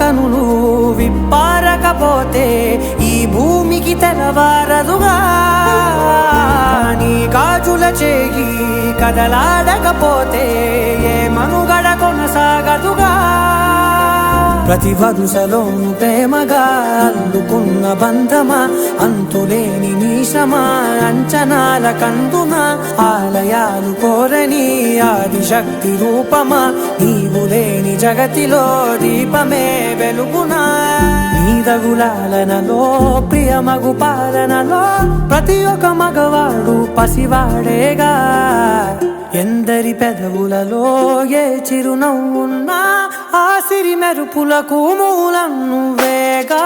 కనులు విప్పారకపోతే ఈ భూమికి తెలవారదుగా నీ గాజుల చేయి కదలాడకపోతే ఏ మనుగడ కొనసాగదుగా ప్రతి వరుసలోను ప్రేమగా అల్లుకున్న బంధమా అంతులేని నీశమా అంచనాల కందున ఆలయాలు కోరని ఆదిశక్తి రూపమా నీవు లేని జగతిలో దీపమే వెలుగునా నీదగులాలనలో ప్రియమగు పాలనలో ప్రతి ఒక్క మగవాడు పసివాడేగా ఎందరి పెదవులలో ఏ చిరునవ్వున్నా ఆ సిరి మెరుపులకు మూలం నువ్వేగా